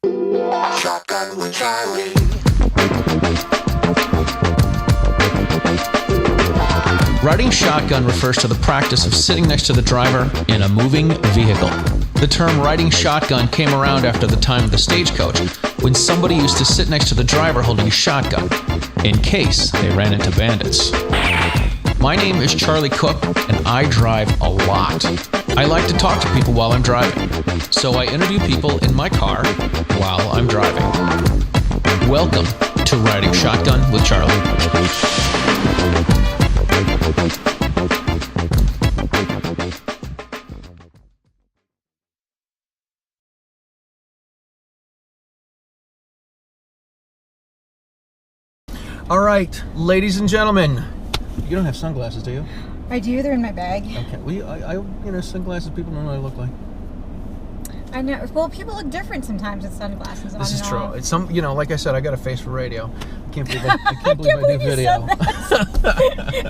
Shotgun with Charlie. Riding shotgun refers to the practice of sitting next to the driver in a moving vehicle. The term riding shotgun came around after the time of the stagecoach, when somebody used to sit next to the driver holding a shotgun, in case they ran into bandits. My name is Charlie Cook, and I drive a lot. I like to talk to people while I'm driving, so I interview people in my car while I'm driving. Welcome to Riding Shotgun with Charlie. All right, ladies and gentlemen. You don't have sunglasses, do you? I do. They're in my bag. Okay. Well, sunglasses, people don't know what I look like. I know. Well, people look different sometimes with sunglasses on. This is and true. off. It's like I said, I got a face for radio. I can't believe I do video.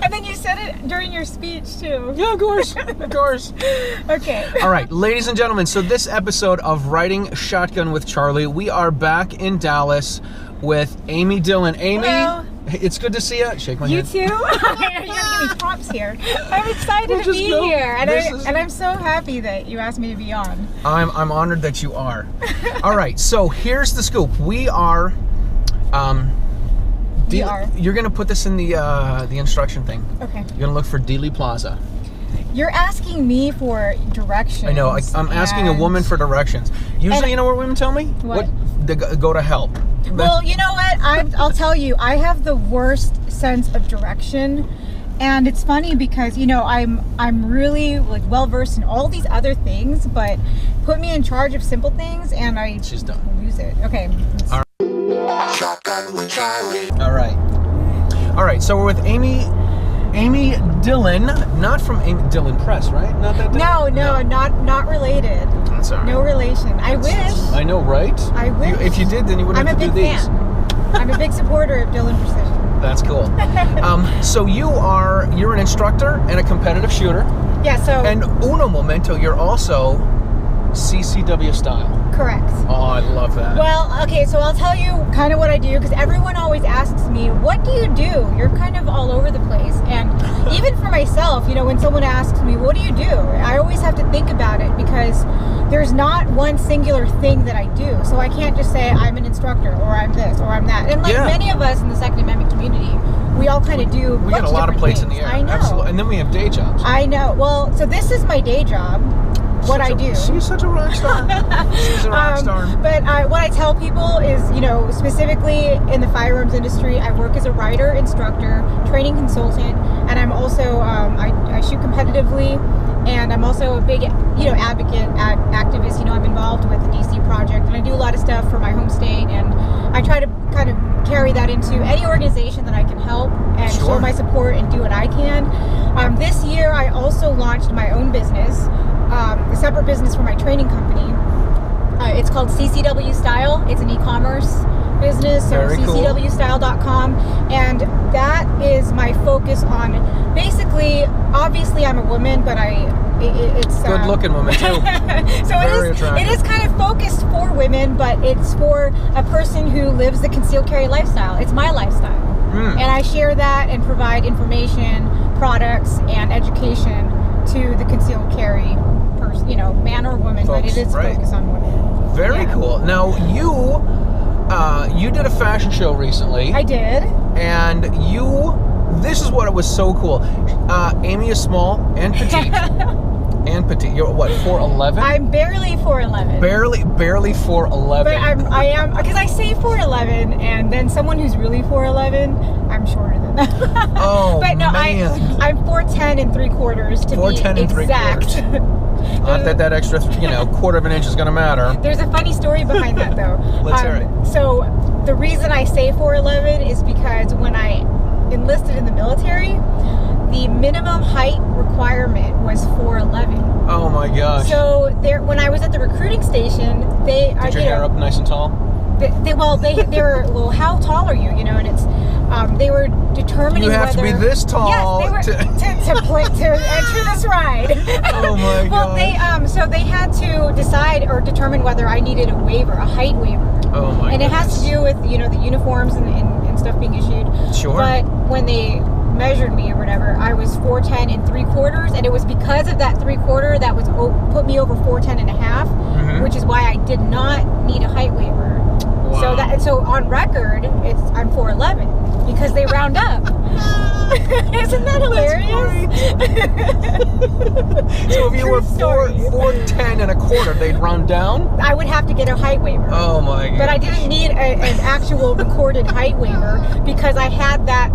And then you said it during your speech too. Yeah, of course. Of course. Okay. All right, ladies and gentlemen. So this episode of Riding Shotgun with Charlie, we are back in Dallas with Amy Dillon. Amy, hello. It's good to see you. Shake my You hand. too? You're gonna give me props here. I'm excited to be here, and I'm so happy that you asked me to be on. I'm honored that you are. All right, so here's the scoop. We are. You're gonna put this in the instruction thing. Okay. You're gonna look for Dealey Plaza. You're asking me for directions. I know. I'm asking a woman for directions. Usually, you know what women tell me? What? They go to help. Well, you know what? I'll tell you, I have the worst sense of direction, and it's funny because I'm really well versed in all these other things, but put me in charge of simple things, and I She's done. lose it. Okay. All right. Shotgun with Charlie. All right. So we're with Amy Dillon, not from Amy Dillon Press, right? Not that. No, not related. That's all right. No relation. I wish. I know, right? I wish. If you did, then you wouldn't have to do these. I'm a big fan. I'm a big supporter of Dillon Precision. That's cool. So you're an instructor and a competitive shooter. Yeah. So. And uno momento, you're also CCW style. Correct. Oh, I love that. Well, okay, so I'll tell you kind of what I do, because everyone always asks me, what do you do? You're kind of all over the place. And even for myself, when someone asks me, what do you do? I always have to think about it, because there's not one singular thing that I do. So I can't just say I'm an instructor, or I'm this, or I'm that. And many of us in the Second Amendment community, we all kind of do. We got a lot of plates in the air. I know. Absolutely. And then we have day jobs. I know. Well, so this is my day job. I do. She's such a rock star. She's a rock star. But what I tell people is, specifically in the firearms industry, I work as a rider, instructor, training consultant, and I'm also, I shoot competitively, and I'm also a big, advocate, activist. I'm involved with the DC Project, and I do a lot of stuff for my home state, and I try to kind of carry that into any organization that I can help and show my support and do what I can. This year, I also launched my own business. A separate business for my training company. It's called CCW Style. It's an e-commerce business, so ccwstyle.com, and that is my focus on basically. Obviously, I'm a woman, but it's good-looking woman too. So it is kind of focused for women, but it's for a person who lives the concealed carry lifestyle. It's my lifestyle, and I share that and provide information, products, and education to the concealed carry person, man or woman, but it is focused on women. Very cool. Now you did a fashion show recently. I did. And this is what it was so cool. Amy is small and petite. And petite. You're what, 4'11"? I'm barely 4'11". Barely 4'11". But I am, because I say 4'11", and then someone who's really 4'11", I'm shorter than that. Oh, but no, man. I'm 4'10 3/4 to 4'10 be exact. 3/4. Not that extra, quarter of an inch is going to matter. There's a funny story behind that, though. Let's hear it. So the reason I say 4'11" is because when I enlisted in the military, the minimum height requirement was 4'11". Oh my gosh! So when I was at the recruiting station, did your hair up nice and tall? They were, well, how tall are you? And it's they were determining You have to whether, be this tall. Yes, they were to enter this ride. Oh my Well, so they had to decide or determine whether I needed a waiver, a height waiver. Oh my And it has to do with the uniforms and stuff being issued. Sure. But when they measured me or whatever, I was 4'10" and 3/4, and it was because of that 3/4 that was put me over 4'10" and a half, which is why I did not need a height waiver. Wow. So on record, I'm 4'11" because they round up. Isn't that hilarious? So if you were 4'10" and a quarter, they'd round down? I would have to get a height waiver. Oh my god. But I didn't need an actual recorded height waiver because I had that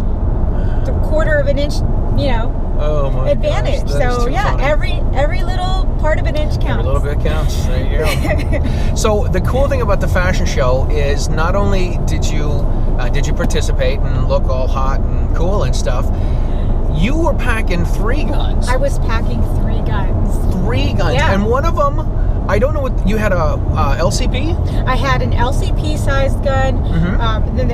quarter of an inch, oh my advantage. Gosh, that is So too yeah, funny. every little part of an inch counts. Every little bit counts. There you go. So the cool thing about the fashion show is not only did you participate and look all hot and cool and stuff, you were packing 3 guns. I was packing 3 guns. 3 guns, Yeah. and one of them, I don't know what you had, a LCP. I had an LCP sized gun, then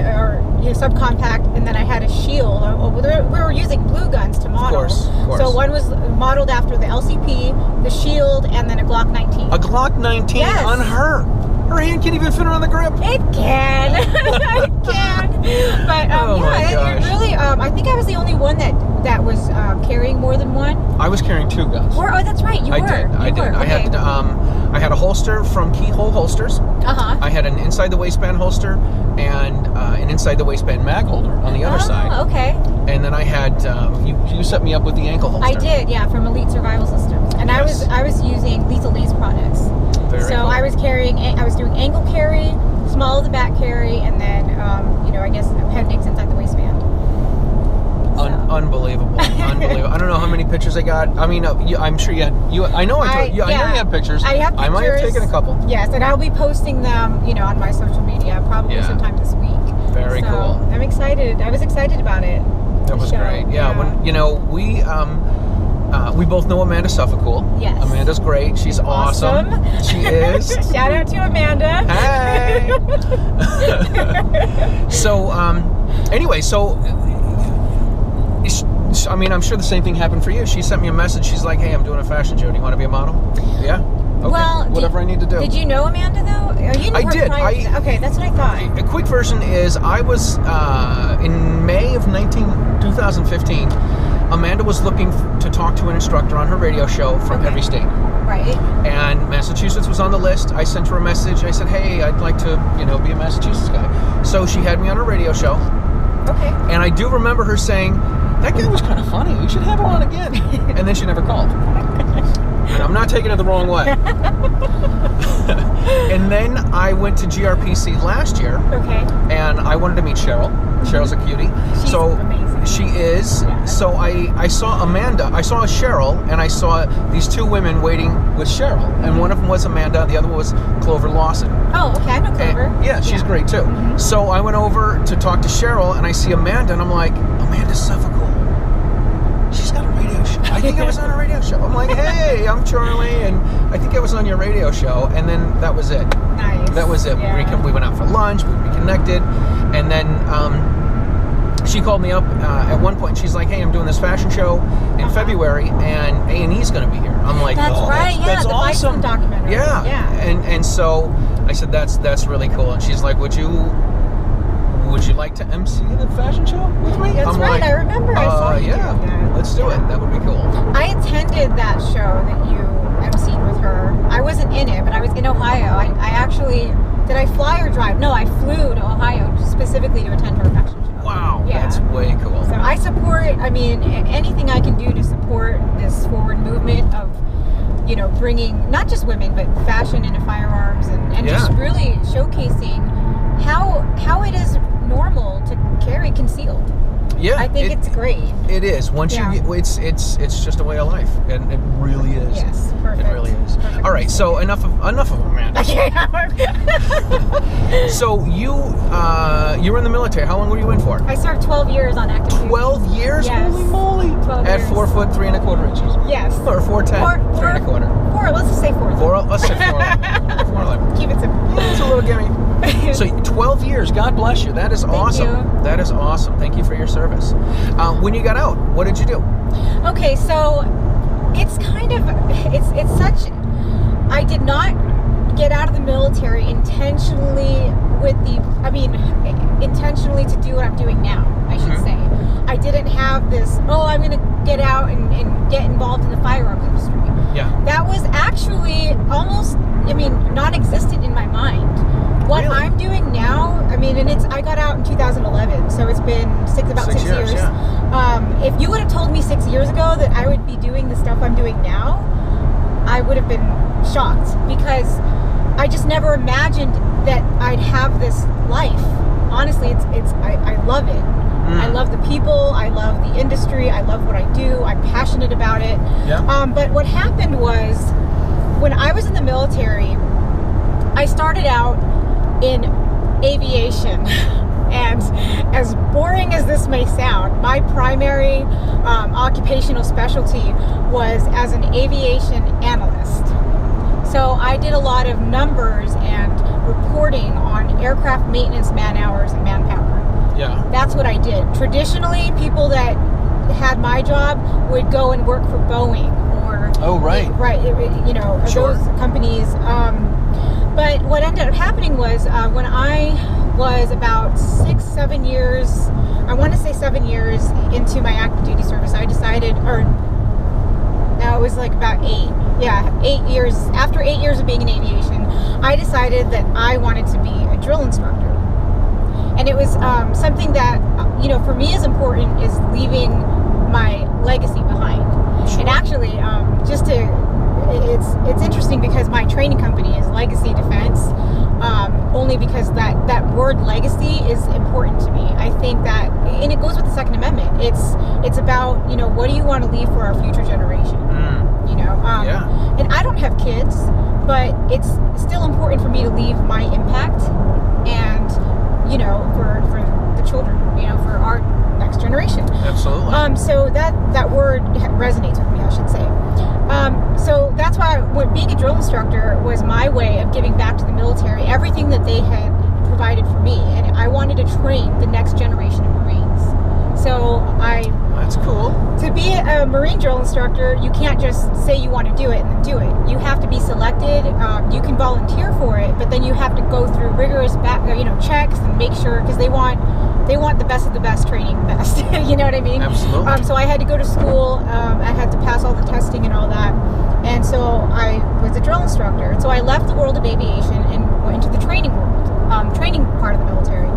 subcompact, and then I had a shield. We were using blue guns to model. Of course. So one was modeled after the LCP, the shield, and then a Glock 19. A Glock 19 Yes. on her. Her hand can't even fit around the grip. It can. It can. But Oh my it gosh. really, I think I was the only one that was carrying more than one. I was carrying 2 guns. Oh, that's right. You I were. did. I did. Okay. I had a holster from Keyhole Holsters. Uh-huh. I had an inside the waistband holster and an inside the waistband mag holder on the other side. Oh, okay. And then I had you set me up with the ankle holster. I did, yeah, from Elite Survival Systems, and Yes. I was using Lethal Lace products. Very So cool. I was doing ankle carry, small of the back carry, and then I guess appendix inside the waistband. Unbelievable. Unbelievable. I don't know how many pictures I got. I mean, I'm sure you had. I know you had pictures. I have pictures. I might have taken a couple. Yes, and I'll be posting them, on my social media probably sometime this week. Very cool. I'm excited. I was excited about it. That was great. Yeah. When we both know Amanda Suffolcool. Yes. Amanda's great. She's awesome. She is. Shout out to Amanda. Hey. So anyway, I mean, I'm sure the same thing happened for you. She sent me a message. She's like, "Hey, I'm doing a fashion show. Do you want to be a model?" Yeah. Okay. Well, whatever I need to do. Did you know Amanda though? Or you knew I her did. prior to that? Okay, that's what I thought. A quick version is I was in May of 2015. Amanda was looking to talk to an instructor on her radio show from every state. Right. And Massachusetts was on the list. I sent her a message. I said, "Hey, I'd like to, be a Massachusetts guy." So she had me on her radio show. Okay. And I do remember her saying, "That guy was kind of funny. We should have him on again." And then she never called. And I'm not taking it the wrong way. And then I went to GRPC last year. Okay. And I wanted to meet Cheryl. Cheryl's a cutie. She's amazing. She is. Yeah. So I saw Amanda. I saw Cheryl, and I saw these 2 women waiting with Cheryl. And one of them was Amanda. The other one was Clover Lawson. Oh, okay. I know Clover. And, yeah, she's great too. So I went over to talk to Cheryl, and I see Amanda, and I'm like, "Amanda Suffolcool. She's got a radio show. I think I was on a radio show." I'm like, "Hey, I'm Charlie, and I think I was on your radio show." And then that was it. Nice. That was it. Yeah. We went out for lunch. We reconnected, and then she called me up at one point. She's like, "Hey, I'm doing this fashion show in February, and A&E's going to be here." I'm like, That's right. That's the awesome." Bison documentary. Yeah. And so I said, "That's really cool." And she's like, "Would you like to MC the fashion show with me?" That's I'm right. like, I remember. I saw you yeah, doing that. let's do it. That would be cool. I attended that show that you emceed with her. I wasn't in it, but I was in Ohio. I actually, did I fly or drive? No, I flew to Ohio specifically to attend her fashion show. Wow, Yeah. that's way cool. So I support, anything I can do to support this forward movement of, bringing not just women, but fashion into firearms and just really showcasing how it is normal to carry concealed. Yeah, I think it's great. It is. Once you get, it's just a way of life, and it really is. Yes, perfect. It really is. Perfect. All right, so enough of Amanda. So you were in the military. How long were you in for? I served 12 years on active duty. 12 years? Yes. Holy moly! 12 At years. 4 foot 3 1/4 inches. Yes. Or 4'10", 3 1/4. 4, let's just say 4. Let's say 4. 4'11". Keep it simple. It's a little gimme. So 12 years. years. God bless you. That is awesome. you. That is awesome. Thank you for your service. When you got out, what did you do? Okay, so it's kind of, it's such, I did not get out of the military intentionally intentionally to do what I'm doing now, I should say. I didn't have this, I'm going to get out and get involved in the firearms industry. Yeah. That was actually almost, non-existent in my mind. What Really? I'm doing now, I got out in 2011, so it's been about six years. Yeah. If you would have told me 6 years ago that I would be doing the stuff I'm doing now, I would have been shocked, because I just never imagined that I'd have this life. Honestly, I love it. I love the people, I love the industry, I love what I do, I'm passionate about it. Yeah. But what happened was, when I was in the military, I started out in aviation. And as boring as this may sound, my primary occupational specialty was as an aviation analyst. So I did a lot of numbers and reporting on aircraft maintenance man hours and manpower. Yeah. That's what I did. Traditionally, people that had my job would go and work for Boeing or Sure. those companies. But what ended up happening was when I was about 6-7 years, I want to say 7 years into my active duty service, I decided, it was like about 8 years, after 8 years of being in aviation, I decided that I wanted to be a drill instructor. And it was something that, for me is important, is leaving my legacy behind. Sure. And actually, it's interesting, because my training company is Legacy Defense, only because that word legacy is important to me. I think that, and it goes with the Second Amendment. It's about, what do you want to leave for our future generation? And I don't have kids, but it's still important for me to leave my impact, and for the children, for our next generation. Absolutely. So that word resonates with me, I should say. So that's why being a drill instructor was my way of giving back to the military everything that they had provided for me, and I wanted to train the next generation of Marines. So That's cool. to be a Marine drill instructor, you can't just say you want to do it and then do it. You have to be selected. You can volunteer for it, but then you have to go through rigorous checks and make sure, because they want the best of the best training the best. You know what I mean? Absolutely. So I had to go to school. I had to pass all the testing and all that. And so I was a drill instructor. So I left the world of aviation and went into the training world, training part of the military.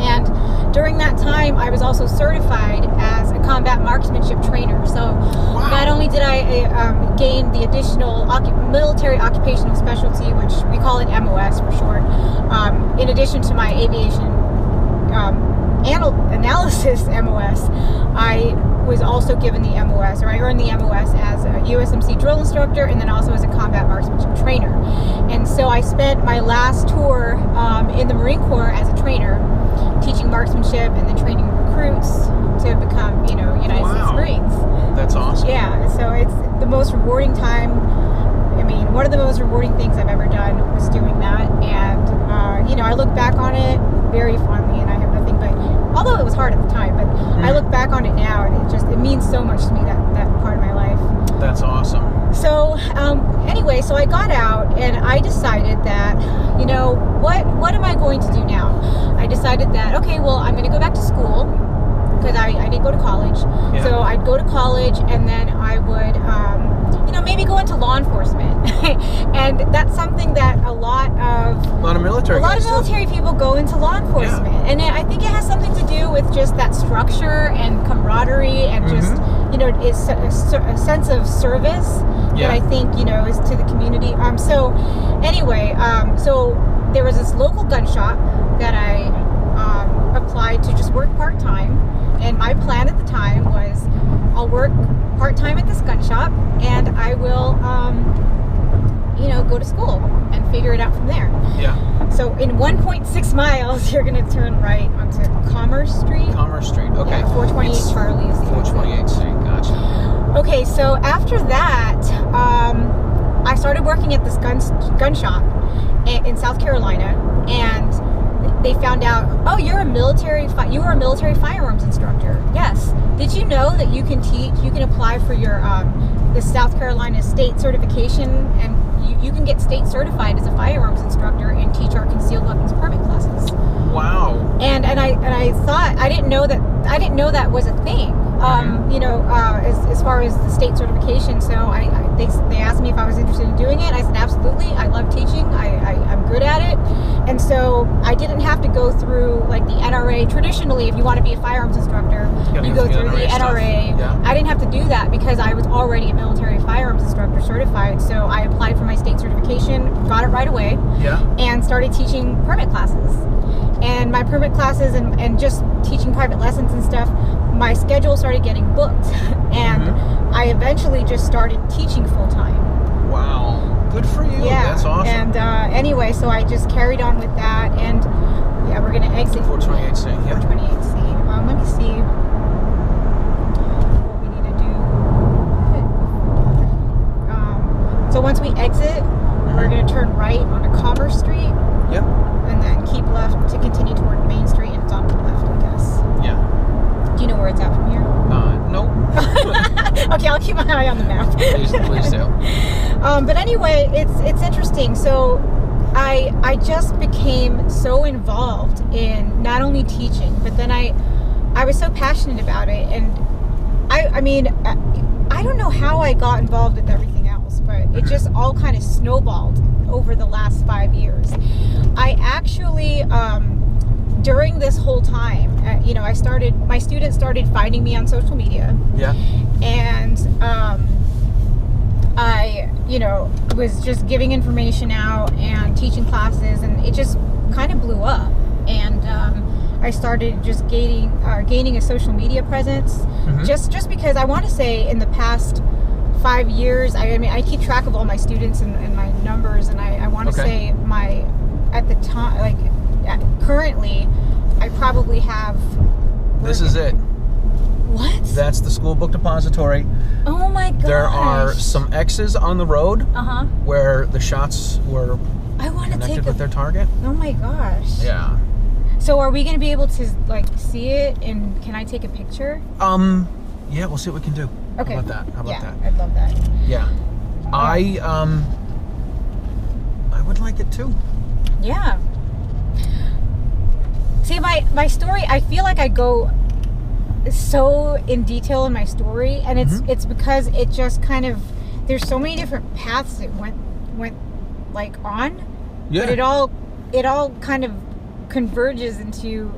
And during that time, I was also certified as a combat marksmanship trainer. So not only did I gain the additional military occupational specialty, which we call it MOS for short, in addition to my aviation analysis MOS, I was also given the MOS, or I earned the MOS as a USMC drill instructor, and then also as a combat marksmanship trainer. And so I spent my last tour in the Marine Corps as a trainer, teaching marksmanship and then training recruits to become, United States Marines. That's awesome. Yeah, so it's the most rewarding time. One of the most rewarding things I've ever done was doing that, and I look back on it very fondly, and I have nothing but, although it was hard at the time, but I look back on it now, and it means so much to me, that part of my life. That's awesome. So anyway, so I got out, and I decided that, what am I going to do now? I decided that, okay, well, I'm going to go back to school, because I didn't go to college. Yeah. So I'd go to college, and then I would, maybe go into law enforcement. And that's something that a lot of military people go into law enforcement. Yeah. And I think it has something to do with just that structure and camaraderie, and just, it's a sense of service that I think, is to the community. So anyway, so there was this local gun shop that I applied to just work part-time, and my plan at the time was, I'll work part-time at this gun shop, and I will go to school and figure it out from there. Yeah. So in 1.6 miles, you're going to turn right onto Commerce Street. Okay. Yeah, 428 Charlie's. 428 Street, gotcha. Okay, so after that, I started working at this gun shop in South Carolina, and they found out, oh, you were a military firearms instructor. Yes. Did you know that you can apply for your the South Carolina state certification, and you can get state certified as a firearms instructor and teach our concealed weapons permit classes. Wow. And I thought, I didn't know that was a thing. As far as the state certification. So they asked me if I was interested in doing it. I said absolutely. I love teaching. I'm good at it. And so I didn't have to go through like the NRA. Traditionally, if you want to be a firearms instructor, you go through the NRA. Yeah. I didn't have to do that because I was already a military firearms instructor certified. So I applied for my state certification, got it right away, and started teaching permit classes. And my permit classes and just teaching private lessons and stuff, my schedule started getting booked. And I eventually just started teaching full time. Wow. Good for you. Yeah. That's awesome. And anyway, so I just carried on with that. And yeah, we're going to exit 428C. Yeah. 428C. Let me see what we need to do. So once we exit, we're going to turn right onto Commerce Street. Yep. And then keep left to continue toward Main Street, and it's on the left, I guess. Yeah. Do you know where it's at from here? No. Okay, I'll keep my eye on the map. Please do. But anyway, it's interesting. So I just became so involved in not only teaching, but then I was so passionate about it, and I mean, I don't know how I got involved with everything else, but it just all kind of snowballed over the last 5 years. I actually, during this whole time, my students started finding me on social media. Yeah. And I, was just giving information out and teaching classes, and it just kind of blew up. And I started just gaining a social media presence, just because I want to say in the past 5 years, I keep track of all my students and my numbers, and I want to say at the time, currently, I probably have. This is it. What? That's the school book depository. Oh my gosh. There are some X's on the road where the shots were connected with their target. Oh my gosh. Yeah. So are we going to be able to see it, and can I take a picture? Yeah, we'll see what we can do. Okay. How about that? Yeah, I'd love that. Yeah. I would like it too. Yeah. See, my story, I feel like I go so in detail in my story, and it's because it just kind of, there's so many different paths it went like on. Yeah. But it all kind of converges into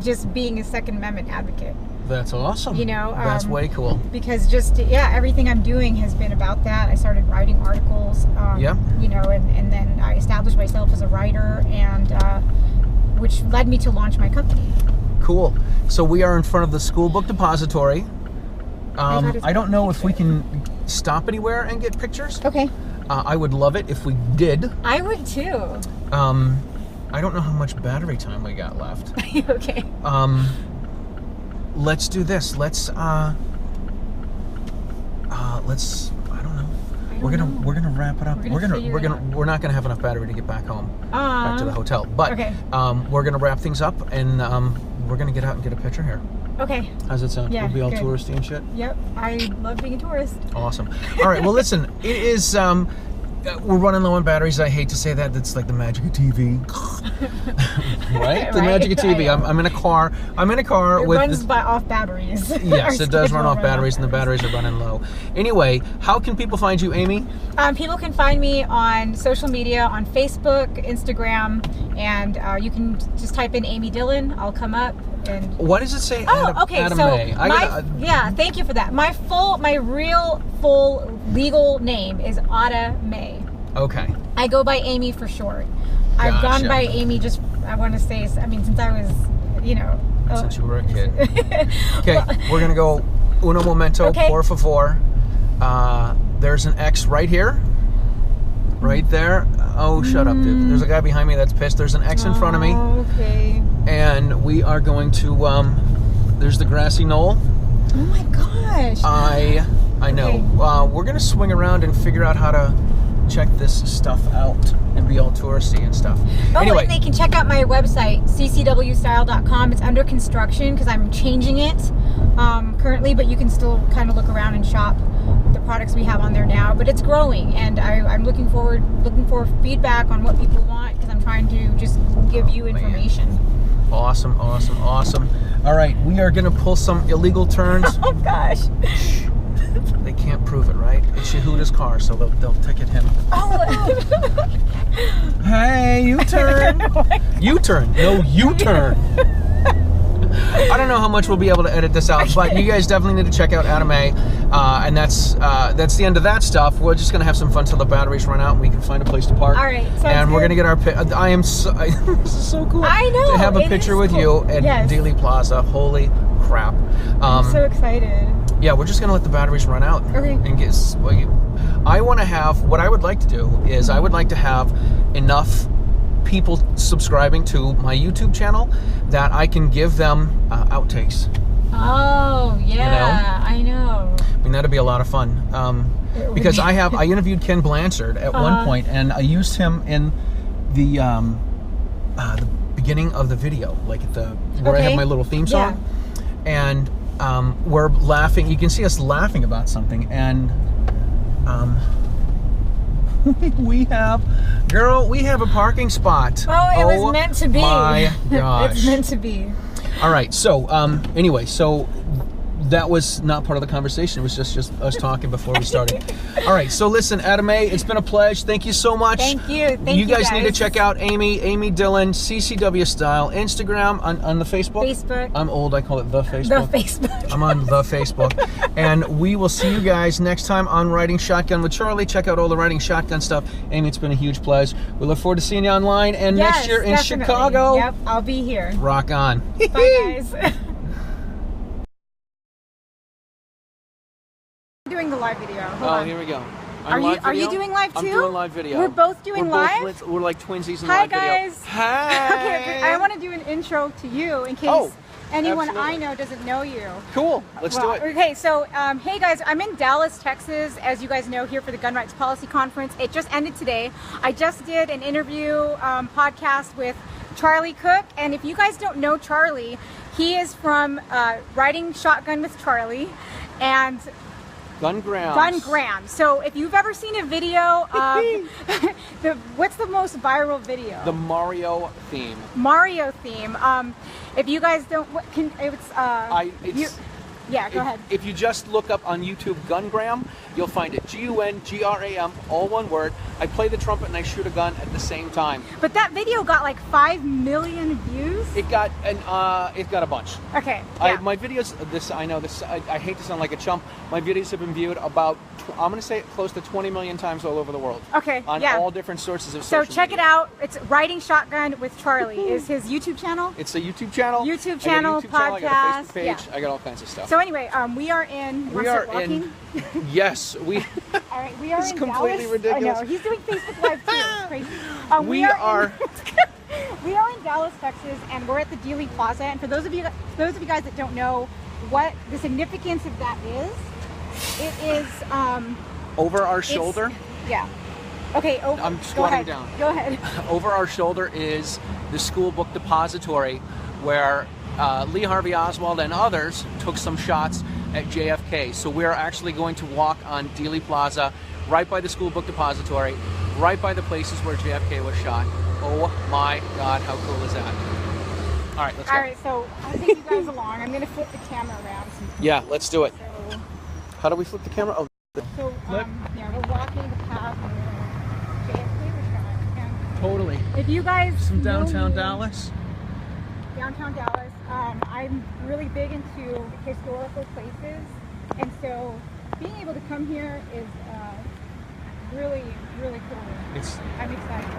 just being a Second Amendment advocate. That's awesome. That's way cool. Because everything I'm doing has been about that. I started writing articles. And then I established myself as a writer, and which led me to launch my company. Cool. So we are in front of the school book depository. I don't know if we can stop anywhere and get pictures. Okay. I would love it if we did. I would too. I don't know how much battery time we got left. Okay. Let's do this. Let's I don't know. We're gonna wrap it up. We're not gonna have enough battery to get back home, back to the hotel. But we're gonna wrap things up, and we're gonna get out and get a picture here. Okay. How's it sound? Yeah, We'll be all good. touristy and shit. Yep. I love being a tourist. Awesome. All right. Well, listen. It is. We're running low on batteries. I hate to say that. That's like the magic of TV. Right? The magic of TV. Right. I'm in a car. It with runs off batteries. Yes, it does run off batteries, and the batteries are running low. Anyway, how can people find you, Amy? People can find me on social media, on Facebook, Instagram, and you can just type in Amy Dillon. I'll come up. And what does it say? Adda May. Thank you for that. My real full legal name is Adda May. Okay. I go by Amy for short. I've gone by Amy since I was, since you were a kid. Okay, we're gonna go uno momento, por favor. There's an X right here. Right there. Oh, shut up, dude. There's a guy behind me that's pissed. There's an X in front of me. Okay. And we are going to, there's the grassy knoll. Oh my gosh. I know. Okay. We're going to swing around and figure out how to check this stuff out and be all touristy and stuff. Oh, Anyway, and they can check out my website, ccwstyle.com. It's under construction because I'm changing it currently, but you can still kind of look around and shop the products we have on there now. But it's growing, and I'm looking for feedback on what people want because I'm trying to just give you information. awesome. All right, we are going to pull some illegal turns. Oh gosh. They can't prove it, right? It's Yehuda's car, so they'll ticket him. Oh. Hey, U-turn. U-turn. No, U-turn. I don't know how much we'll be able to edit this out, but you guys definitely need to check out Adda May. And that's the end of that stuff. We're just gonna have some fun till the batteries run out and we can find a place to park. All right, and we're gonna get our. This is so cool. I know. To have a picture with you at Dealey Plaza. Holy crap! I'm so excited. Yeah, we're just gonna let the batteries run out. Okay. And get. I want to have. What I would like to do is I would like to have enough people subscribing to my YouTube channel that I can give them outtakes. Oh yeah, I know. I mean, that'd be a lot of fun. Because I interviewed Ken Blanchard at one point, and I used him in the beginning of the video, like where I have my little theme song, and we're laughing. You can see us laughing about something, and we have a parking spot. Oh, it was meant to be. My gosh. It's meant to be. All right, so anyway, so that was not part of the conversation. It was just us talking before we started. All right, so listen, Adda May, it's been a pleasure. Thank you so much. Thank you. Thank you guys need to check out Amy Dillon, CCW Style, Instagram, on the Facebook. Facebook. I'm old, I call it the Facebook. The Facebook. I'm on the Facebook. And we will see you guys next time on Riding Shotgun with Charlie. Check out all the Riding Shotgun stuff. Amy, it's been a huge pleasure. We look forward to seeing you online and next year in definitely. Chicago. Yep, I'll be here. Rock on. Bye, guys. Doing the live video. Hold on. Here we go. Are you doing live too? I'm doing live video. We're both doing live? We're like twinsies in Hi, live guys. video. Hi. Okay, I want to do an intro to you in case anyone absolutely. I know doesn't know you. Cool. Let's do it. Okay, so hey guys, I'm in Dallas, Texas, as you guys know, here for the Gun Rights Policy Conference. It just ended today. I just did an interview podcast with Charlie Cook, and if you guys don't know Charlie, he is from Riding Shotgun with Charlie and Gun Grams. So if you've ever seen a video of what's the most viral video? The Mario theme. If you guys don't, go ahead. If you just look up on YouTube Gungram, you'll find it. Gungram, all one word. I play the trumpet and I shoot a gun at the same time. But that video got like 5 million views. It got a bunch. Okay. Yeah. My videos. I hate to sound like a chump. My videos have been viewed about, I'm going to say close to 20 million times all over the world. Okay. On all different sources of social media. So check it out. It's Riding Shotgun with Charlie. Is his YouTube channel? It's a YouTube channel. Podcast. I got a Facebook page. I got all kinds of stuff. So anyway, we are in. Yes, we. All right, we are it's in completely Dallas. ridiculous. I know. He's doing Facebook Live too. It's crazy. We are. We are in Dallas, Texas, and we're at the Dealey Plaza. And for those of you guys that don't know what the significance of that is, it is over our shoulder. Yeah. Okay. I'm squatting down. Go ahead. Over our shoulder is the school book depository, where Lee Harvey Oswald and others took some shots at JFK. So we're actually going to walk on Dealey Plaza, right by the school book depository, right by the places where JFK was shot. Oh my God, how cool is that? All right, let's go. All right, so I'll take you guys along. I'm going to flip the camera around. Yeah, let's do it. So, how do we flip the camera? Oh, we're walking the path where JFK was shot. And totally. if you guys Some know downtown me, Dallas. Downtown Dallas. I'm really big into historical places, and so being able to come here is really, really cool. I'm excited.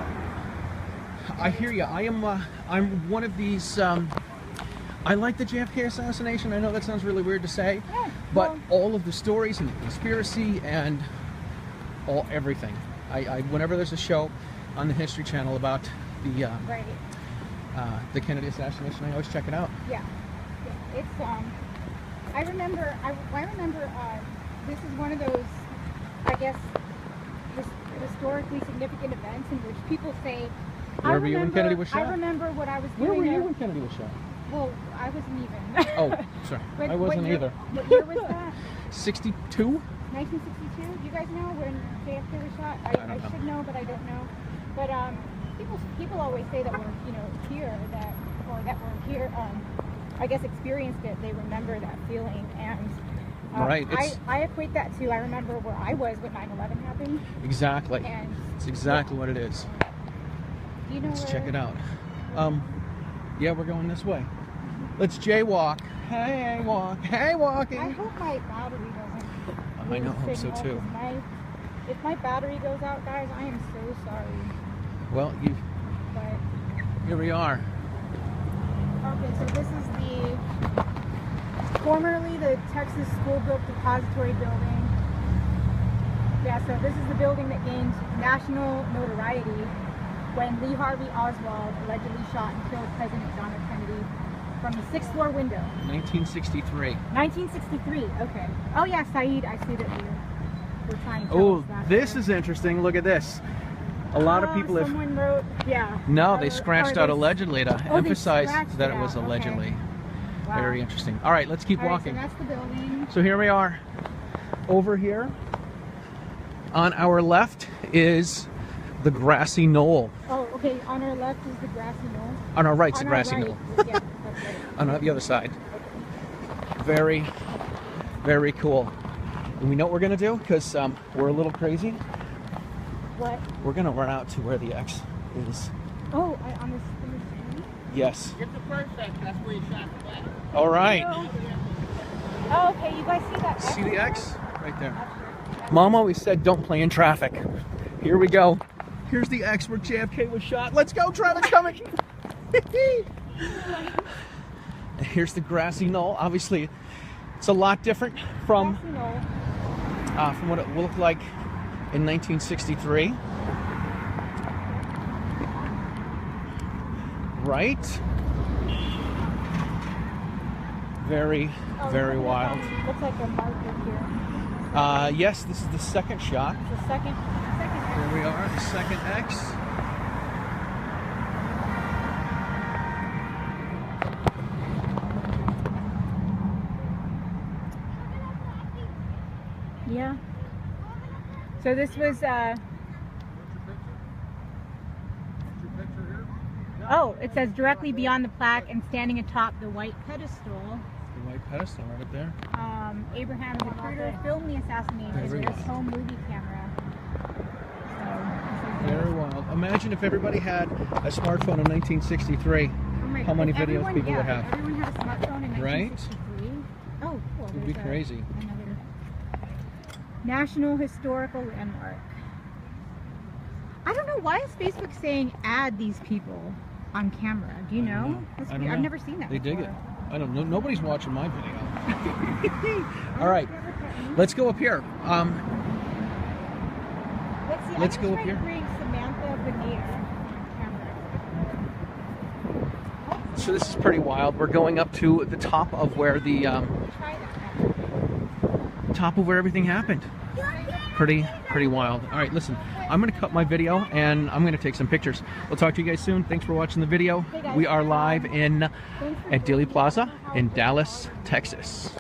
I hear you. I'm one of these. I like the JFK assassination. I know that sounds really weird to say, but all of the stories and the conspiracy and everything. Whenever there's a show on the History Channel about the Kennedy assassination, I always check it out. Yeah. It's I remember this is one of those, I guess, historically significant events in which people say, Where were you when Kennedy was shot? I remember what I was doing. Where were you there. when Kennedy was shot? Well, I wasn't even. Oh, sorry. I wasn't either. What year was that? 62? 1962? You guys know when JFK was shot? I don't know. Should know, but I don't know. But people always say that we're here, that were here. I guess experienced it. They remember that feeling, and Right. I equate that to I remember where I was when 9/11 happened. Exactly. And It's exactly what it is. you know Let's where, check it out. Yeah, we're going this way. Let's jaywalk. Hey, walk. Hey, walking. I hope my battery doesn't. I know, lose hope so signal, too. 'cause if my battery goes out, guys, I am so sorry. Well, But here we are. okay, so this is formerly the Texas School Book Depository Building. Yeah, so this is the building that gained national notoriety when Lee Harvey Oswald allegedly shot and killed President John F. Kennedy from the 6th floor window. 1963. 1963, okay. Oh yeah, Saeed, I see that we're trying to tell Oh, us that this there. is interesting. Look at this. A lot of people have... Someone wrote, yeah. No, they scratched out allegedly to they emphasize scratched that it it was out, okay. allegedly. Wow. Very interesting. All right, let's keep All right, walking. so that's the building. So here we are. Over here, on our left, is the grassy knoll. Oh, okay. On our left is the grassy knoll. On our right's On the our grassy right. knoll. Yeah, that's right. On the other side. Very, very cool. And we know what we're gonna do because we're a little crazy. What? We're gonna run out to where the X is. Oh, on this screen? Yes. Get the first X, that's where you shot the flag. All right. Oh, okay. You guys see that? See the X right there. That's right. Mom always said, "Don't play in traffic." Here we go. Here's the X where JFK was shot. Let's go, traffic's coming. And here's the grassy knoll. Obviously, it's a lot different from Grassy knoll. what it looked like in 1963. Right? Very, very wild. Looks like a marker here. Yes, this is the second shot. It's the second Here we are, the second X. Yeah. So this was oh, it says directly beyond the plaque and standing atop the white pedestal. The white pedestal right up there. Abraham the recruiter filmed the assassination Very with his wild. home movie camera. So, Very wild. Imagine if everybody had a smartphone in 1963. How many videos people would have. Everyone had a smartphone in Right? 1963. Oh, cool. It'd be There's crazy. another National Historical Landmark. I don't know, why is Facebook saying add these people on camera? Do you know? That's I don't weird. know. I've never seen that They dig before. it. I don't know. Nobody's watching my video. All right, let's go up here. Let's go up here. Bring Samantha Veneer on camera. So this is pretty wild. We're going up to the top of where the Try that. top of where everything happened. Pretty wild. All right, listen, I'm gonna cut my video and I'm gonna take some pictures. We'll talk to you guys soon. Thanks for watching the video. We are live at Dealey Plaza in Dallas, Texas.